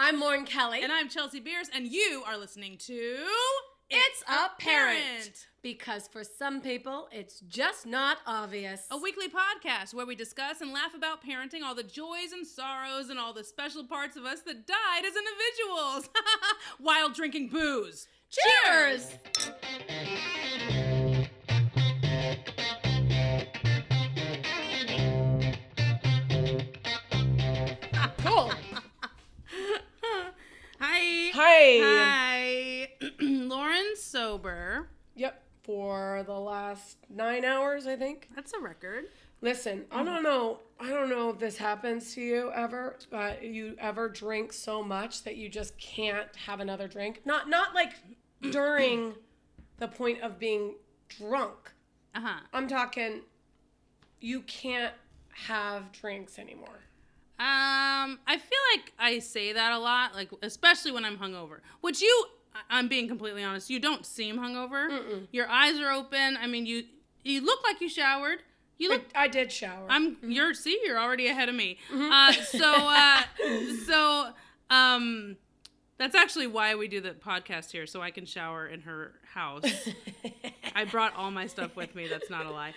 I'm Lauren Kelly. And I'm Chelsea Beers, and you are listening to... It's ApPARENT. Because for some people, it's just not obvious. A weekly podcast where we discuss and laugh about parenting, all the joys and sorrows, and all the special parts of us that died as individuals. While drinking booze. Cheers! Cool. Hi. Hi. Lauren's sober. Yep. For the last 9 hours, I think. That's a record. Listen, I don't know if this happens to you ever, but you ever drink so much that you just can't have another drink. Not like during the point of being drunk. Uh-huh. I'm talking you can't have drinks anymore. I feel like I say that a lot, like especially when I'm hungover. Which I'm being completely honest, you don't seem hungover. Mm-mm. Your eyes are open. I mean, you look like you showered. You look. I did shower. You're already ahead of me. Mm-hmm. That's actually why we do the podcast here, so I can shower in her house. I brought all my stuff with me. That's not a lie.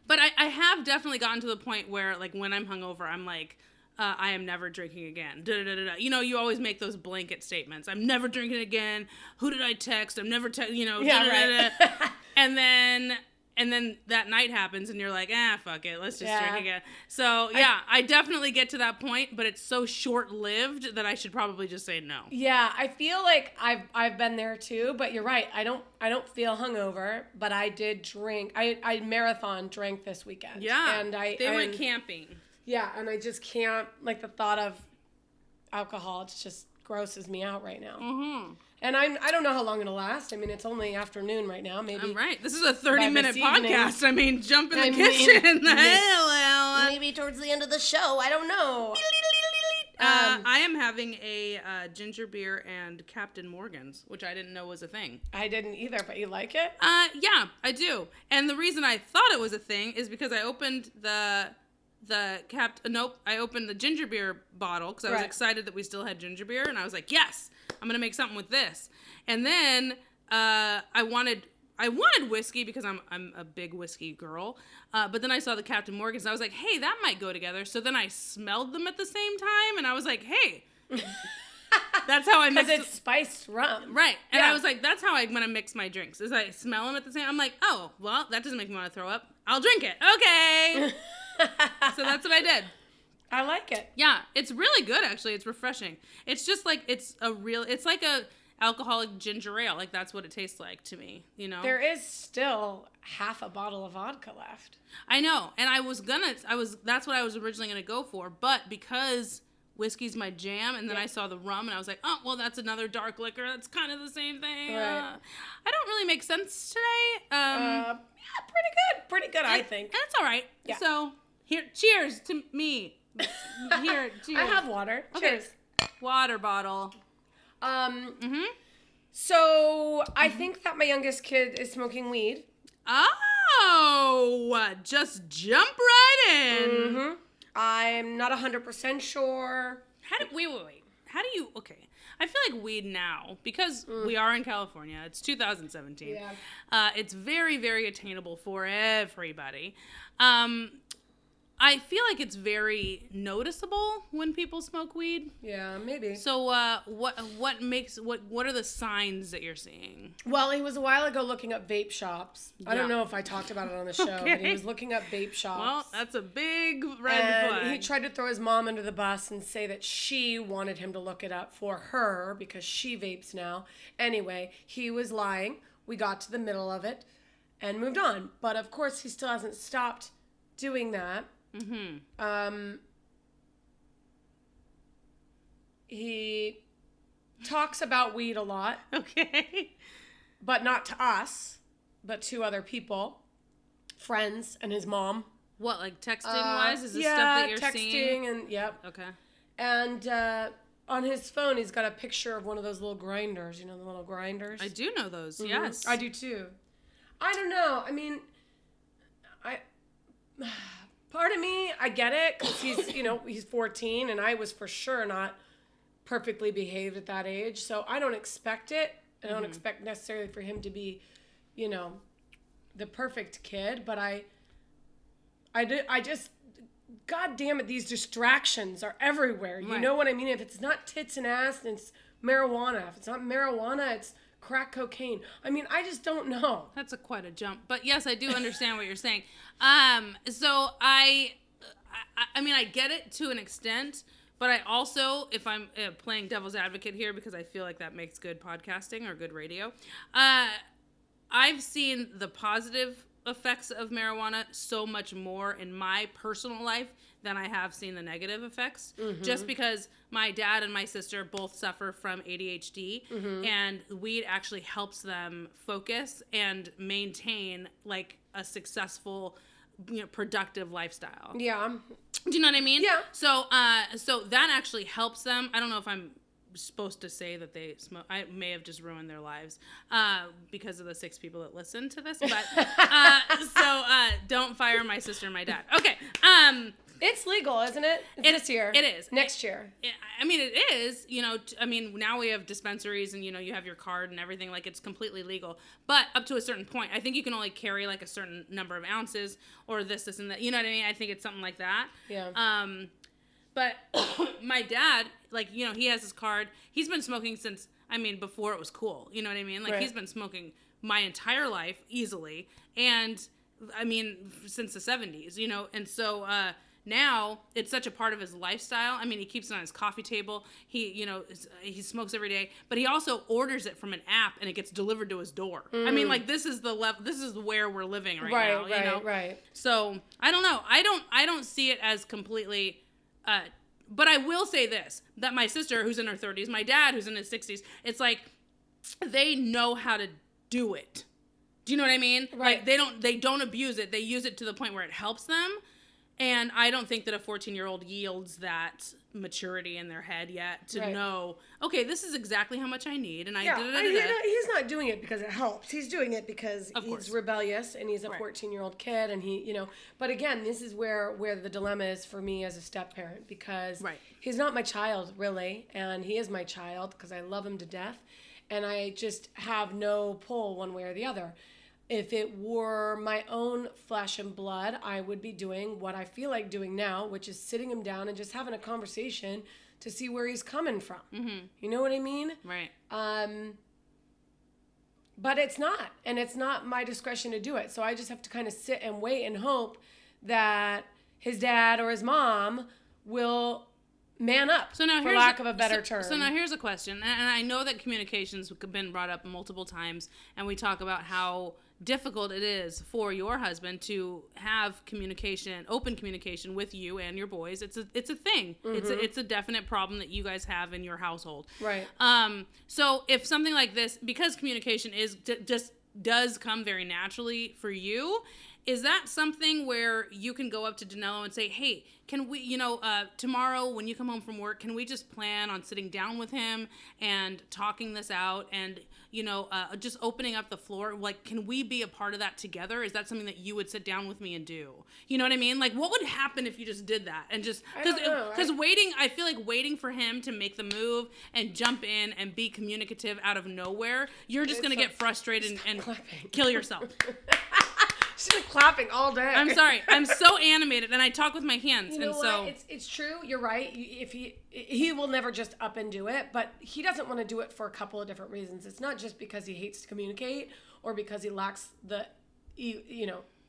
But I have definitely gotten to the point where, like, when I'm hungover, I'm like, I am never drinking again. Da, da, da, da. You know, you always make those blanket statements. I'm never drinking again. Who did I text? I'm never Yeah, da, right. da, da. And then that night happens and you're like, fuck it. Let's just drink again. So, yeah, I definitely get to that point, but it's so short-lived that I should probably just say no. Yeah, I feel like I've been there too, but you're right. I don't feel hungover, but I did drink. I marathon drank this weekend. Yeah, and they went camping. Yeah, and I just can't, like, the thought of alcohol, it just grosses me out right now. Mm-hmm. And I don't know how long it'll last. I mean, it's only afternoon right now. Maybe. I'm right. This is a 30-minute podcast. I mean, jump in the kitchen. Maybe towards the end of the show. I don't know. I am having a ginger beer and Captain Morgan's, which I didn't know was a thing. I didn't either, but you like it? Yeah, I do. And the reason I thought it was a thing is because I opened I opened the ginger beer bottle because I was excited that we still had ginger beer, and I was like, yes, I'm gonna make something with this. And then I wanted whiskey because I'm a big whiskey girl. But then I saw the Captain Morgan's, and I was like, hey, that might go together. So then I smelled them at the same time, and I was like, hey. That's how I mix. Because it's spiced rum. Right. And I was like, that's how I'm going to mix my drinks. Is I smell them at the same time. I'm like, oh, well, that doesn't make me want to throw up. I'll drink it. Okay. So that's what I did. I like it. Yeah. It's really good, actually. It's refreshing. It's just like, it's like a alcoholic ginger ale. Like, that's what it tastes like to me, you know? There is still half a bottle of vodka left. I know. And that's what I was originally going to go for. But because whiskey's my jam, and then I saw the rum, and I was like, oh, well, that's another dark liquor. That's kind of the same thing. Right. I don't really make sense today. Yeah, pretty good, I think. That's all right. Yeah. So, here, cheers to me. Here, cheers. I have water. Okay. Cheers. Water bottle. So, I think that my youngest kid is smoking weed. Oh, just jump right in. Mm-hmm. I'm not 100% sure. Wait. How do you, okay. I feel like weed now, because we are in California, it's 2017. Yeah. It's very, very attainable for everybody. I feel like it's very noticeable when people smoke weed. Yeah, maybe. So, what are the signs that you're seeing? Well, he was a while ago looking up vape shops. I don't know if I talked about it on the show, but he was looking up vape shops. Well, that's a big red flag. He tried to throw his mom under the bus and say that she wanted him to look it up for her because she vapes now. Anyway, he was lying. We got to the middle of it and moved on. But of course, he still hasn't stopped doing that. Mm-hmm. He talks about weed a lot. Okay. But not to us, but to other people, friends and his mom. What, like texting wise? Is this stuff that you're seeing? Yeah, texting and yep. Okay. And on his phone, he's got a picture of one of those little grinders. You know, the little grinders? I do know those, Mm-hmm. yes. I do too. I don't know. I mean, part of me, I get it, because he's, he's 14, and I was for sure not perfectly behaved at that age. So I don't expect it. I don't expect necessarily for him to be, the perfect kid. But I just, God damn it, these distractions are everywhere. You know what I mean? If it's not tits and ass, then it's marijuana. If it's not marijuana, it's crack cocaine. I mean, I just don't know. That's quite a jump. But yes, I do understand what you're saying. So I mean, I get it to an extent, but I also, if I'm playing devil's advocate here, because I feel like that makes good podcasting or good radio, I've seen the positive effects of marijuana so much more in my personal life than I have seen the negative effects, just because my dad and my sister both suffer from ADHD, and weed actually helps them focus and maintain like a successful, productive lifestyle. Yeah. Do you know what I mean? Yeah. So that actually helps them. I don't know if I'm supposed to say that they smoke. I may have just ruined their lives because of the 6 people that listen to this, but so don't fire my sister and my dad. Okay. It's legal, isn't it? This year. It is. Next year. I mean, it is, now we have dispensaries and, you have your card and everything. Like, it's completely legal. But up to a certain point, I think you can only carry, like, a certain number of ounces or this, and that. You know what I mean? I think it's something like that. Yeah. But my dad, like, he has his card. He's been smoking since, before it was cool. You know what I mean? Like, He's been smoking my entire life, easily. And, since the 70s, And so, now it's such a part of his lifestyle. He keeps it on his coffee table. He, he smokes every day, but he also orders it from an app and it gets delivered to his door. This is the level. This is where we're living right now. Right. So I don't know. I don't see it as completely. But I will say this: that my sister, who's in her 30s, my dad, who's in his 60s, it's like they know how to do it. Do you know what I mean? Right. Like they don't abuse it. They use it to the point where it helps them. And I don't think that a 14-year-old yields that maturity in their head yet to know, okay, this is exactly how much I need. And he's not doing it because it helps. He's doing it because he's rebellious and he's a 14-year-old kid. And he, but again, this is where the dilemma is for me as a step parent, because he's not my child really. And he is my child because I love him to death. And I just have no pull one way or the other. If it were my own flesh and blood, I would be doing what I feel like doing now, which is sitting him down and just having a conversation to see where he's coming from. You know what I mean? Right. But it's not. And it's not my discretion to do it. So I just have to kind of sit and wait and hope that his dad or his mom will man up, for lack of a better term. So now here's a question. And I know that communication's been brought up multiple times, and we talk about how difficult it is for your husband to have communication, open communication with you and your boys. It's a thing. It's a definite problem that you guys have in your household. Right. So if something like this, because communication does come very naturally for you, is that something where you can go up to Danilo and say, hey, can we, tomorrow when you come home from work, can we just plan on sitting down with him and talking this out and, just opening up the floor? Like, can we be a part of that together? Is that something that you would sit down with me and do? You know what I mean? Like, what would happen if you just did that? And just, because I feel like waiting for him to make the move and jump in and be communicative out of nowhere, you're just going to get frustrated and kill yourself. She's been clapping all day. I'm sorry. I'm so animated, and I talk with my hands. You know what? It's true. You're right. If he will never just up and do it, but he doesn't want to do it for a couple of different reasons. It's not just because he hates to communicate or because he lacks the,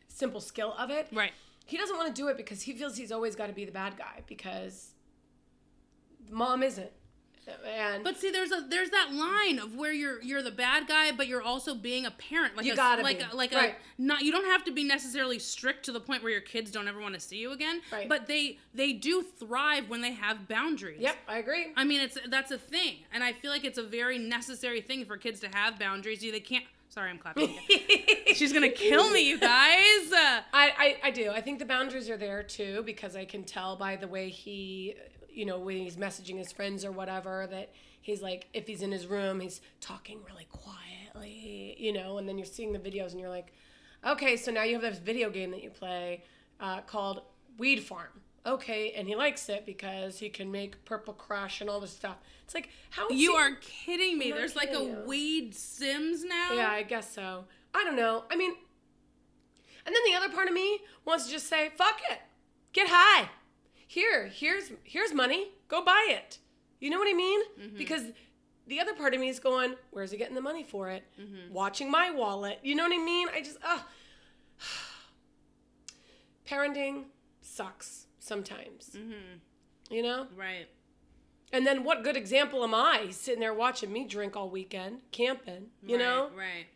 simple skill of it. Right. He doesn't want to do it because he feels he's always got to be the bad guy because mom isn't. But see, there's that line of where you're the bad guy, but you're also being a parent. Like you gotta be. You don't have to be necessarily strict to the point where your kids don't ever want to see you again. Right. But they do thrive when they have boundaries. Yep, I agree. That's a thing, and I feel like it's a very necessary thing for kids to have boundaries. They can't. Sorry, I'm clapping again. She's gonna kill me, you guys. I do. I think the boundaries are there too because I can tell by the way he. When he's messaging his friends or whatever, that he's like, if he's in his room, he's talking really quietly, and then you're seeing the videos and you're like, okay, so now you have this video game that you play called weed farm. Okay, and he likes it because he can make Purple Crush and all this stuff. It's like, how is You are kidding me. There's like a you. weed Sims now? Yeah, I guess so. I don't know. I mean, and then the other part of me wants to just say, fuck it. Get high. Here's money. Go buy it. You know what I mean? Mm-hmm. Because the other part of me is going, where's he getting the money for it? Mm-hmm. Watching my wallet. You know what I mean? I just, parenting sucks sometimes. Mm-hmm. You know? Right. And then what good example am I? He's sitting there watching me drink all weekend, camping, you know? Right.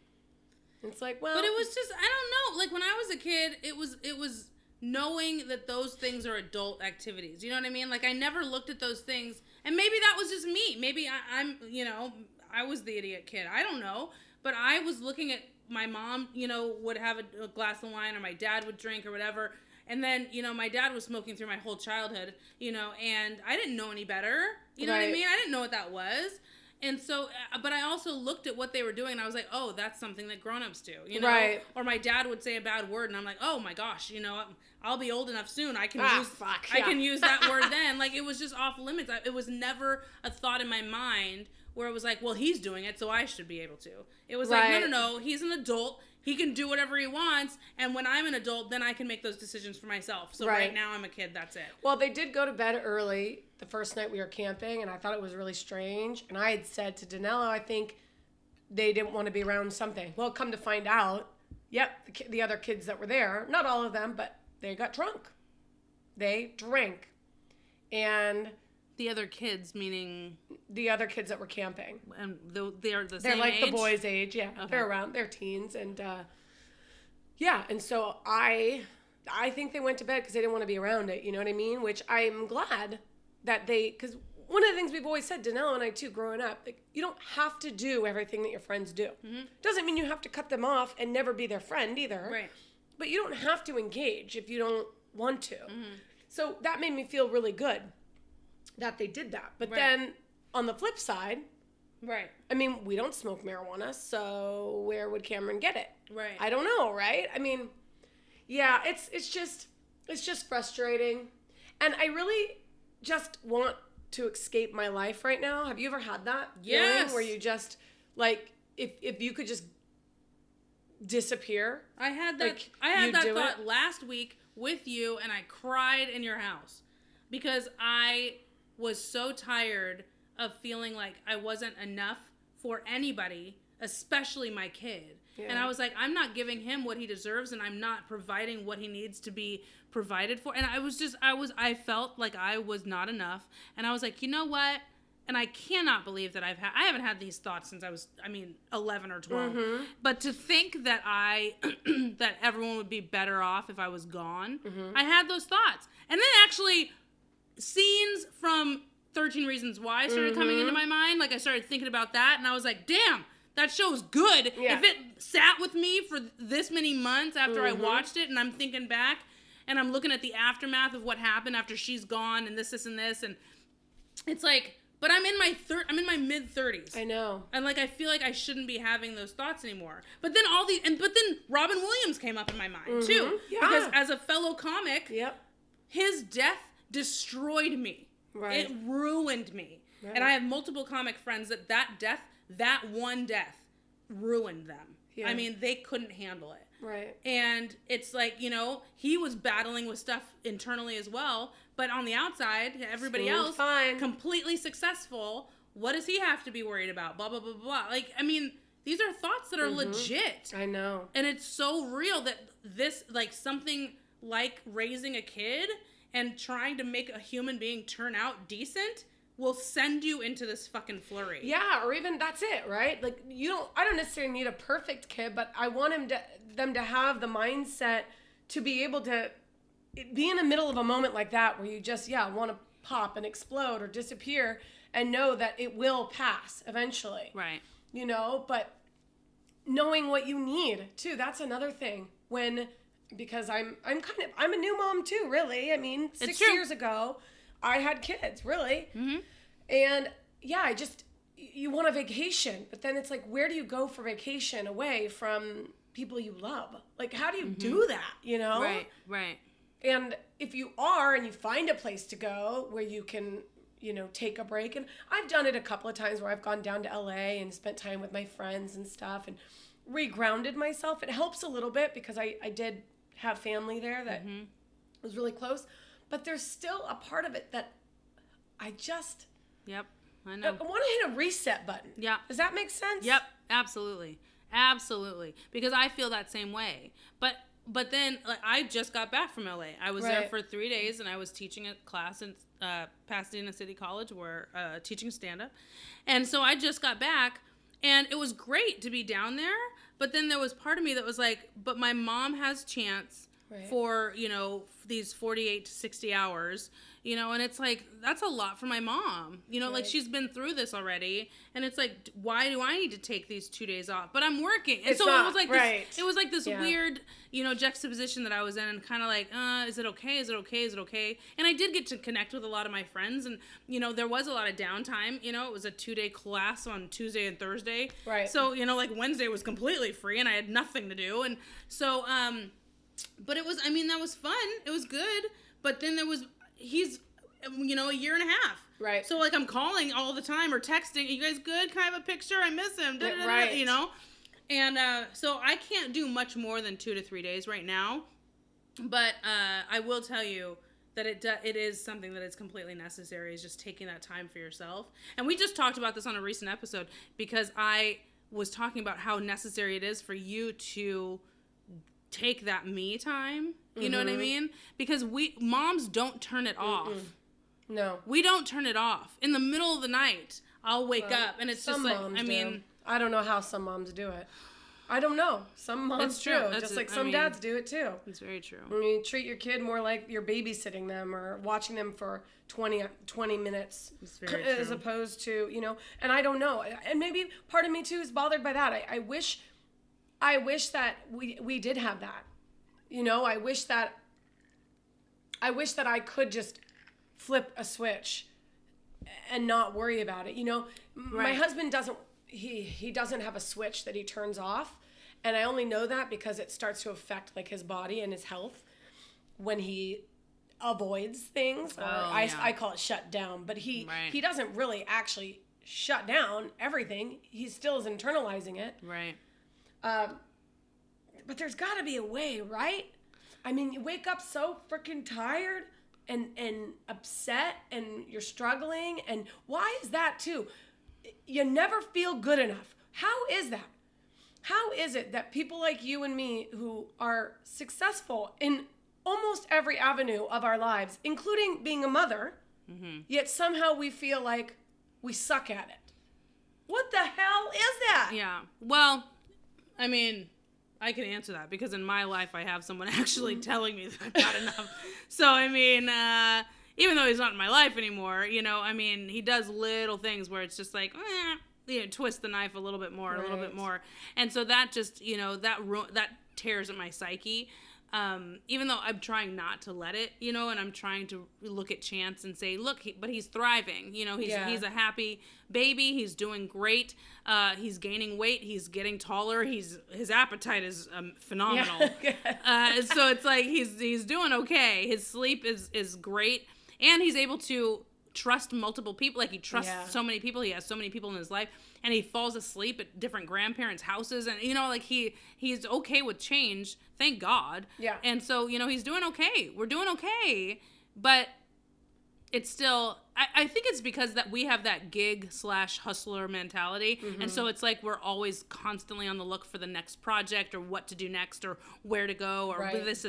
It's like, well. But it was just, I don't know. Like when I was a kid, it was knowing that those things are adult activities. You know what I mean? Like I never looked at those things. And maybe that was just me. Maybe I'm, you know, I was the idiot kid. I don't know. But I was looking at my mom, you know, would have a glass of wine, or my dad would drink or whatever. And then, you know, my dad was smoking through my whole childhood, you know, and I didn't know any better. You know what I mean? I didn't know what that was. And so, but I also looked at what they were doing, and I was like, oh, that's something that grown-ups do, you know? Right. Or my dad would say a bad word, and I'm like, oh, my gosh, you know, I'll be old enough soon. I can use that word then. Like, it was just off limits. It was never a thought in my mind where it was like, well, he's doing it, so I should be able to. It was like, no, he's an adult. He can do whatever he wants, and when I'm an adult, then I can make those decisions for myself. So right now I'm a kid, that's it. Well, they did go to bed early the first night we were camping, and I thought it was really strange. And I had said to Danilo, I think they didn't want to be around something. Well, come to find out, yep, the other kids that were there, not all of them, but they got drunk. They drank. And the other kids, meaning the other kids that were camping, and they're the same age? They're like the boys' age, yeah. Okay. They're around, they're teens, and yeah. And so I think they went to bed because they didn't want to be around it. You know what I mean? Which I'm glad that because one of the things we've always said, Danilo and I too, growing up, like you don't have to do everything that your friends do. Mm-hmm. Doesn't mean you have to cut them off and never be their friend either. Right. But you don't have to engage if you don't want to. Mm-hmm. So that made me feel really good that they did that. But then on the flip side, right. I mean, we don't smoke marijuana, so where would Cameron get it? Right. I don't know, right? I mean, yeah, it's just frustrating. And I really just want to escape my life right now. Have you ever had that? Yes. Feeling where you just like if you could just disappear? I had that thought last week with you, and I cried in your house because I was so tired of feeling like I wasn't enough for anybody, especially my kid. Yeah. And I was like, I'm not giving him what he deserves, and I'm not providing what he needs to be provided for. And I felt like I was not enough. And I was like, you know what? And I cannot believe that I haven't had these thoughts since I was, 11 or 12. Mm-hmm. But to think that that everyone would be better off if I was gone, mm-hmm. I had those thoughts. And then actually scenes from 13 Reasons Why started mm-hmm. coming into my mind. Like I started thinking about that, and I was like, damn, that show's good. Yeah. If it sat with me for this many months after mm-hmm. I watched it, and I'm thinking back, and I'm looking at the aftermath of what happened after she's gone, and this, and this, and it's like, but I'm in my mid-30s. I know. And like I feel like I shouldn't be having those thoughts anymore. But then then Robin Williams came up in my mind mm-hmm. too. Yeah. Because as a fellow comic, yep. his death destroyed me. Right. It ruined me. Right. And I have multiple comic friends that one death ruined them. Yeah. I mean, they couldn't handle it. Right. And it's like, he was battling with stuff internally as well, but on the outside, everybody else completely successful. What does he have to be worried about? Blah, blah, blah, blah. Like, I mean, these are thoughts that are mm-hmm. legit. I know. And it's so real that this, like, something like raising a kid and trying to make a human being turn out decent will send you into this fucking flurry. Yeah, or even that's it, right? Like I don't necessarily need a perfect kid, but I want them to have the mindset to be able to be in the middle of a moment like that where you just want to pop and explode or disappear and know that it will pass eventually. Right. But knowing what you need too, that's another thing. Because I'm a new mom too, really. I mean, 6 years ago, I had kids, really. Mm-hmm. And you want a vacation, but then it's like, where do you go for vacation away from people you love? Like, how do you mm-hmm. do that, Right. And if you are and you find a place to go where you can, take a break. And I've done it a couple of times where I've gone down to LA and spent time with my friends and stuff and regrounded myself. It helps a little bit because I did have family there that was really close. But there's still a part of it that I just... Yep, I know. I want to hit a reset button. Yeah. Does that make sense? Yep, absolutely. Absolutely. Because I feel that same way. But then, like, I just got back from LA. I was there for 3 days, and I was teaching a class in Pasadena City College, where teaching stand-up. And so I just got back, and it was great to be down there. But then there was part of me that was like, but my mom has chance for, these 48 to 60 hours, and it's like, that's a lot for my mom, like she's been through this already. And it's like, why do I need to take these 2 days off? But I'm working. And it was like this weird, juxtaposition that I was in, and kind of like, is it okay? Is it okay? Is it okay? And I did get to connect with a lot of my friends, and, there was a lot of downtime, it was a 2-day class on Tuesday and Thursday. Right. So, like Wednesday was completely free and I had nothing to do. And so, but it was, that was fun. It was good. But then he's, a year and a half. Right. So, like, I'm calling all the time or texting, you guys good? Can I have a picture? I miss him. Right. And so I can't do much more than 2 to 3 days right now. But I will tell you that it is something that is completely necessary, is just taking that time for yourself. And we just talked about this on a recent episode, because I was talking about how necessary it is for you to take that me time. You know what I mean? Because moms don't turn it off. No. We don't turn it off. In the middle of the night, I'll wake up and it's just like, I don't know how some moms do it. I don't know. Some moms do. Just like some dads do it too. It's very true. You treat your kid more like you're babysitting them or watching them for 20 minutes as opposed to, and I don't know. And maybe part of me too is bothered by that. I wish that we did have that. I wish that I could just flip a switch and not worry about it. My husband doesn't, he doesn't have a switch that he turns off. And I only know that because it starts to affect like his body and his health when he avoids things, or I call it shut down, but he doesn't really actually shut down everything. He still is internalizing it. Right. But there's got to be a way, right? You wake up so freaking tired and upset, and you're struggling. And why is that too? You never feel good enough. How is that? How is it that people like you and me, who are successful in almost every avenue of our lives, including being a mother, yet somehow we feel like we suck at it? What the hell is that? Yeah. Well, I can answer that because in my life I have someone actually telling me that I've got enough. So, even though he's not in my life anymore, he does little things where it's just like, twist the knife a little bit more, a little bit more. And so that just, that tears at my psyche. Even though I'm trying not to let it, and I'm trying to look at Chance and say, look, but he's thriving. He's a happy baby. He's doing great. He's gaining weight. He's getting taller. His appetite is phenomenal. Yeah. So it's like he's doing okay. His sleep is great, and he's able to trust multiple people. Like, he trusts so many people. He has so many people in his life, and he falls asleep at different grandparents' houses, and he's okay with change, thank God. Yeah. And so he's doing okay. We're doing okay, but it's still, I think it's because that we have that gig/hustler mentality, and so it's like we're always constantly on the look for the next project, or what to do next, or where to go, or this.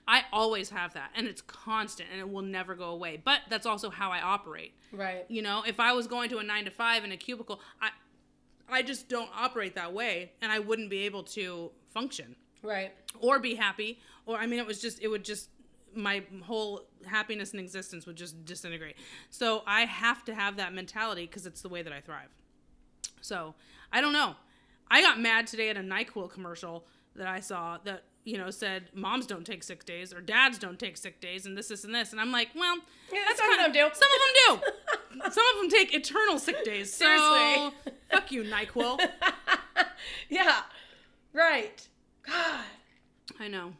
I always have that, and it's constant, and it will never go away. But that's also how I operate. Right. If I was going to a 9 to 5 in a cubicle, I just don't operate that way, and I wouldn't be able to function. Right. Or be happy, or it would just my whole happiness and existence would just disintegrate. So I have to have that mentality because it's the way that I thrive. So I don't know. I got mad today at a NyQuil commercial that I saw that, said moms don't take sick days or dads don't take sick days and this, and this. And I'm like, well, that's some of them do. Some of them do. Some of them take eternal sick days. So seriously. Fuck you, NyQuil. Yeah. Right. God. I know.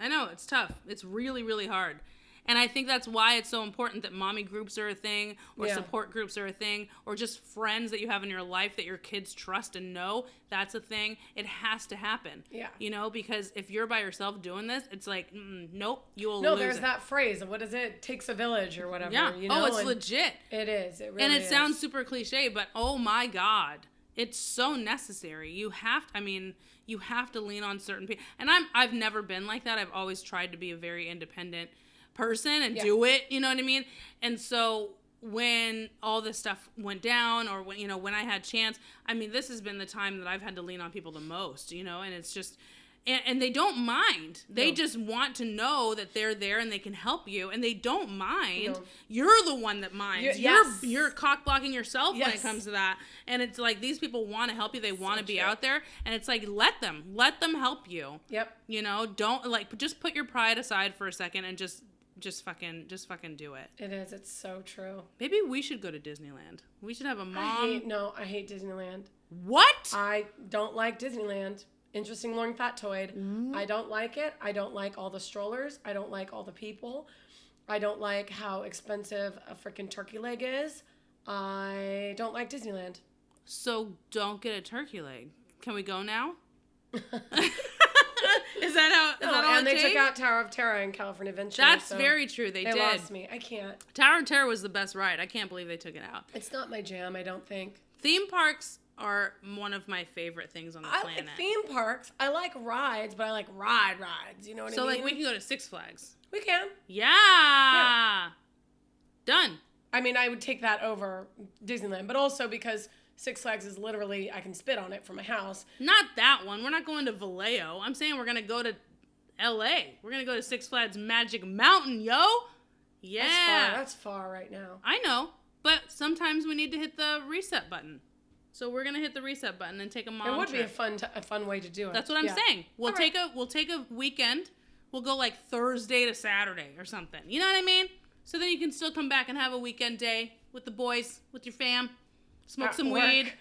I know, it's tough. It's really, really hard. And I think that's why it's so important that mommy groups are a thing, or support groups are a thing, or just friends that you have in your life that your kids trust and know. That's a thing. It has to happen. Yeah. You know, because if you're by yourself doing this, it's like, nope, you will lose it. No, there's that phrase. What is it? Takes a village or whatever. Yeah. You know? It's legit. It is. It really and it is. sounds super cliche, but oh my God. It's so necessary. You have to lean on certain people. And I've never been like that. I've always tried to be a very independent person and do it, you know what I mean? And so when all this stuff went down, or when I had chance, I mean, this has been the time that I've had to lean on people the most, and it's just, and they don't mind. They just want to know that they're there and they can help you, and they don't mind. No. You're the one that minds. You're cock blocking yourself when it comes to that. And it's like, these people want to help you. They want to be out there, and it's like, let them help you. Yep. Don't just put your pride aside for a second and just fucking do it. It is. It's so true. Maybe we should go to Disneyland. We should have a mom. I hate Disneyland. What? I don't like Disneyland. Interesting long factoid. I don't like it. I don't like all the strollers. I don't like all the people. I don't like how expensive a freaking turkey leg is. I don't like Disneyland. So don't get a turkey leg. Can we go now? Is that all and they took out Tower of Terror in California Adventure. That's very true. They did. Lost me. I can't. Tower of Terror was the best ride. I can't believe they took it out. It's not my jam, I don't think. Theme parks are one of my favorite things on the planet. I like theme parks. I like rides, but I like rides. You know what I mean? So, like, we can go to Six Flags. We can. Yeah. Done. I mean, I would take that over Disneyland, but also because Six Flags is literally, I can spit on it from my house. Not that one. We're not going to Vallejo. I'm saying we're going to go to L.A. We're going to go to Six Flags Magic Mountain, yo. Yeah. That's far right now. I know, but sometimes we need to hit the reset button. So we're going to hit the reset button and take a mom trip. It would be a fun way to do it. That's what I'm saying. We'll take a weekend. We'll go like Thursday to Saturday or something. You know what I mean? So then you can still come back and have a weekend day with the boys, with your fam. Smoke some weed.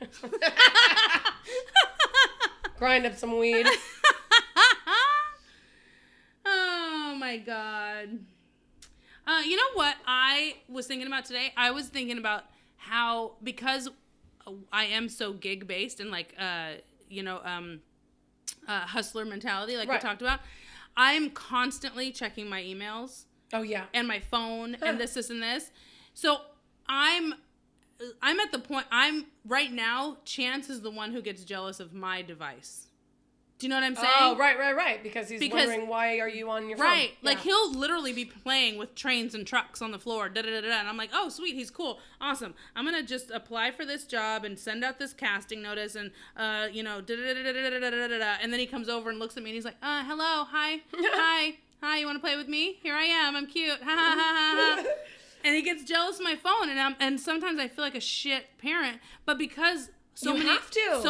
Grind up some weed. Oh my God. You know what I was thinking about today? I was thinking about how, because I am so gig based and like, hustler mentality, like we talked about, I'm constantly checking my emails. Oh yeah. And my phone and this and this. So I'm at the point, right now, Chance is the one who gets jealous of my device. Do you know what I'm saying? Oh, right. Because he's wondering, why are you on your phone? Right. Yeah. Like, he'll literally be playing with trains and trucks on the floor, da-da-da-da. And I'm like, oh, sweet, he's cool. Awesome. I'm going to just apply for this job and send out this casting notice and, da-da-da-da-da-da-da-da-da. And then he comes over and looks at me and he's like, hello, hi, hi, you want to play with me? Here I am. I'm cute. Ha, ha, ha, ha. And he gets jealous of my phone. And sometimes I feel like a shit parent. But because so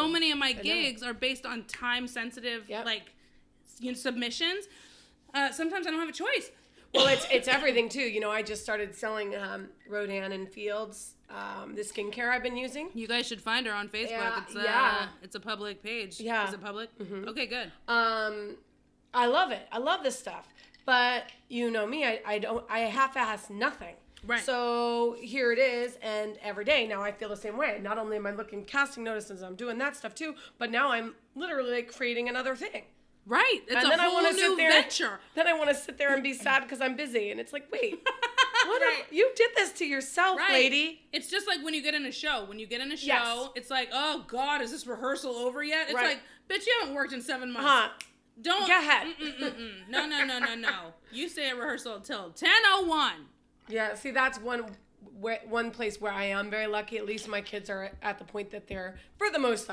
many of my gigs are based on time-sensitive, submissions. Sometimes I don't have a choice. Well, it's everything, too. You know, I just started selling Rodan and Fields, the skincare I've been using. You guys should find her on Facebook. It's a public page. Yeah. Is it public? Mm-hmm. Okay, good. I love it. I love this stuff. But you know me, I half-ass nothing. Right. So here it is, and every day now I feel the same way. Not only am I looking casting notices, I'm doing that stuff too, but now I'm literally like creating another thing. Right. It's a whole new venture. Then I want to sit there and be sad because I'm busy, and it's like, wait, you did this to yourself, lady. It's just like when you get in a show. When you get in a show, it's like, oh God, is this rehearsal over yet? It's like, bitch, you haven't worked in 7 months. Don't. Go ahead. No. You stay at rehearsal until 10:01. Yeah, see, that's one place where I am very lucky. At least my kids are at the point that they're, for the most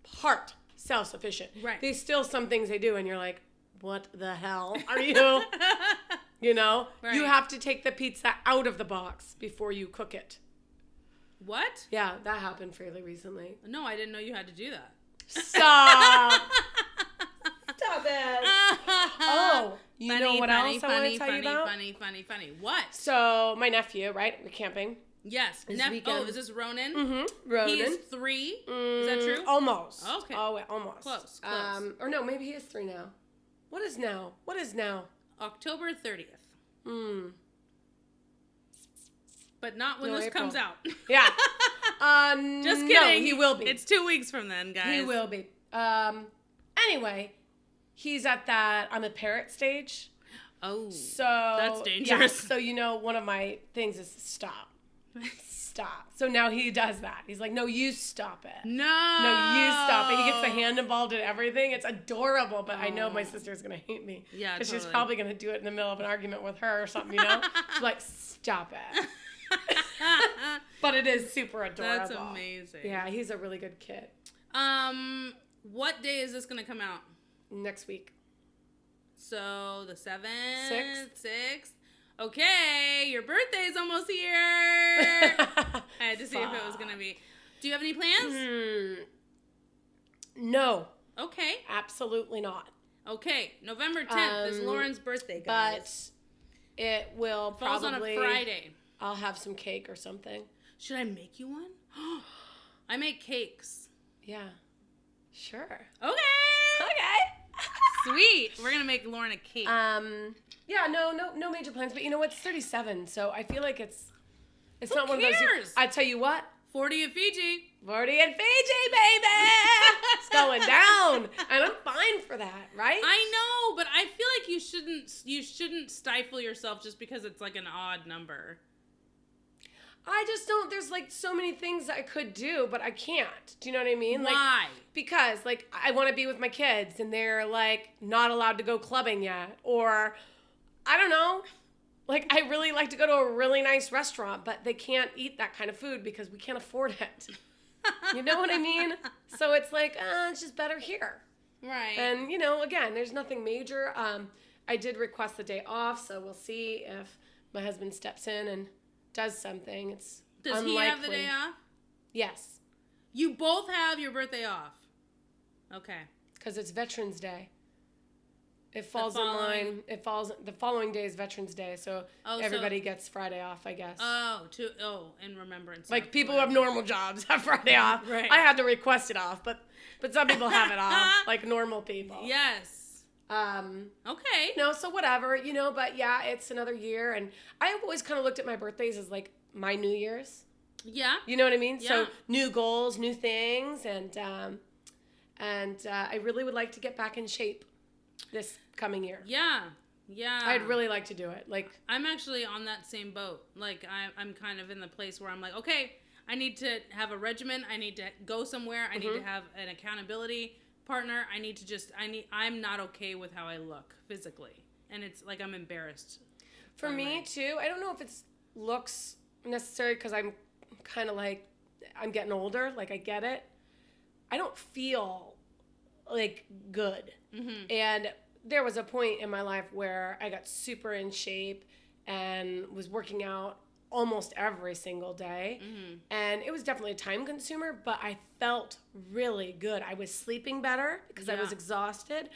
part, self-sufficient. Right. There's still some things they do, and you're like, what the hell are you? You know? Right. You have to take the pizza out of the box before you cook it. What? Yeah, that happened fairly recently. No, I didn't know you had to do that. Stop! Stop it! Oh, you know what else I want to tell you about? Funny. What? So, my nephew, right? We're camping. Yes. Is this Ronan? Mm-hmm. Ronan. He is 3. Is that true? Almost. Okay. Oh, wait, almost. Close. Or no, maybe he is 3 now. What is now? What is now? October 30th. But not when No, this April. comes out. Yeah. Just kidding. No, he will be. It's 2 weeks from then, guys. He will be. Anyway, he's at that I'm a parent stage. Oh. So that's dangerous. Yeah, so one of my things is stop. Stop. So now he does that. He's like, no, you stop it. No, you stop it. He gets the hand involved in everything. It's adorable, but I know my sister's going to hate me. Yeah, because totally. she's probably going to do it in the middle of an argument with her or something, She's like, stop it. But it is super adorable. That's amazing. Yeah, he's a really good kid. What day is this going to come out? Next week. So the 7th? 6th. Okay, your birthday's almost here. I had to see if it was going to be. Do you have any plans? No. Okay. Absolutely not. Okay, November 10th is Lauren's birthday, guys. But it will Falls probably... on a Friday. I'll have some cake or something. Should I make you one? I make cakes. Yeah. Sure. Okay. Sweet. We're going to make Lauren a cake. Yeah, no major plans, but it's 37, so I feel like it's not one of those. Cares? I tell you what, 40 at Fiji. 40 in Fiji, baby. It's going down, and I'm fine for that, right? I know, but I feel like you shouldn't stifle yourself just because it's like an odd number. I just don't. There's like so many things I could do, but I can't. Do you know what I mean? Why? Because I want to be with my kids, and they're like not allowed to go clubbing yet, or I don't know. I really like to go to a really nice restaurant, but they can't eat that kind of food because we can't afford it. You know what I mean? So it's like, it's just better here. Right. And, again, there's nothing major. I did request the day off, so we'll see if my husband steps in and does something. It's Does unlikely. he have the day off? Yes. You both have your birthday off. Okay. Because it's Veterans Day. It falls in line. The following day is Veterans Day, so everybody gets Friday off, I guess. In remembrance. Like people who have normal jobs have Friday off. Right. I had to request it off, but some people have it off, like normal people. Yes. Okay. So whatever, but yeah, it's another year, and I have always kind of looked at my birthdays as like my New Year's. Yeah. You know what I mean? Yeah. So new goals, new things, and I really would like to get back in shape this coming year. Yeah. I'd really like to do it. I'm actually on that same boat. I'm kind of in the place where I'm like, okay, I need to have a regimen. I need to go somewhere. I need to have an accountability partner. I'm not okay with how I look physically. And it's like I'm embarrassed. For me too. I don't know if it's looks necessary because I'm kind of like, I'm getting older. I get it. I don't feel good. Mm-hmm. And there was a point in my life where I got super in shape and was working out almost every single day. Mm-hmm. And it was definitely a time consumer, but I felt really good. I was sleeping better because I was exhausted.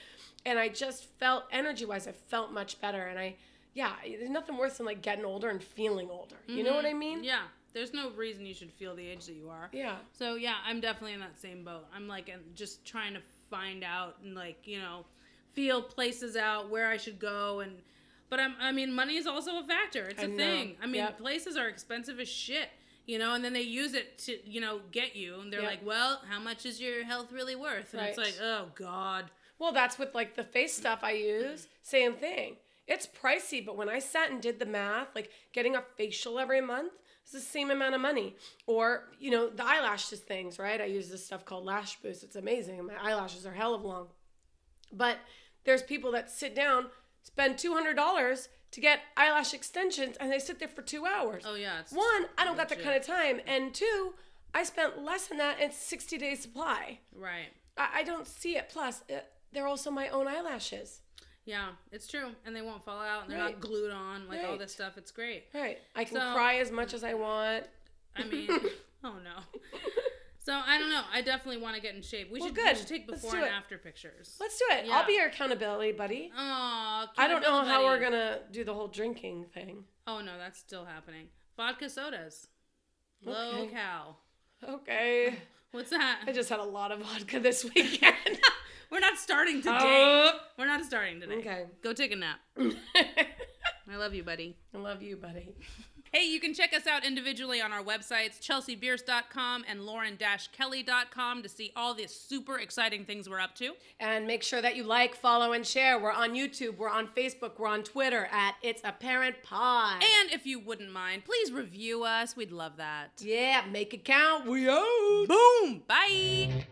And I just felt, energy-wise, I felt much better. And there's nothing worse than getting older and feeling older. Mm-hmm. You know what I mean? Yeah. There's no reason you should feel the age that you are. Yeah. So yeah, I'm definitely in that same boat. I'm just trying to find out and feel places out where I should go but money is also a factor. It's a thing. Places are expensive as shit, and then they use it to, get you and they're like, well, how much is your health really worth? And it's like, oh God. Well, that's with the face stuff I use. Same thing. It's pricey, but when I sat and did the math, getting a facial every month, it's the same amount of money. Or, the eyelashes things, right? I use this stuff called Lash Boost. It's amazing. My eyelashes are hell of long. But there's people that sit down, spend $200 to get eyelash extensions, and they sit there for 2 hours. Oh, yeah. One, I don't got that kind of time. And two, I spent less than that, and it's 60 days supply. Right. I don't see it. Plus, they're also my own eyelashes. Yeah, it's true. And they won't fall out, and they're not glued on, all this stuff. It's great. Right. I can cry as much as I want. Oh no. So, I don't know. I definitely want to get in shape. We should take before and after pictures. Let's do it. Yeah. I'll be your accountability buddy. Oh, I don't know how we're going to do the whole drinking thing. Oh, no, that's still happening. Vodka sodas. Low cal. Okay. What's that? I just had a lot of vodka this weekend. We're not starting today. We're not starting today. Okay. Go take a nap. I love you, buddy. I love you, buddy. Hey, you can check us out individually on our websites, chelseabierce.com and lauren-kelly.com, to see all the super exciting things we're up to. And make sure that you like, follow, and share. We're on YouTube, we're on Facebook, we're on Twitter at It's Apparent Pod. And if you wouldn't mind, please review us. We'd love that. Yeah, make it count. We out. Boom. Bye.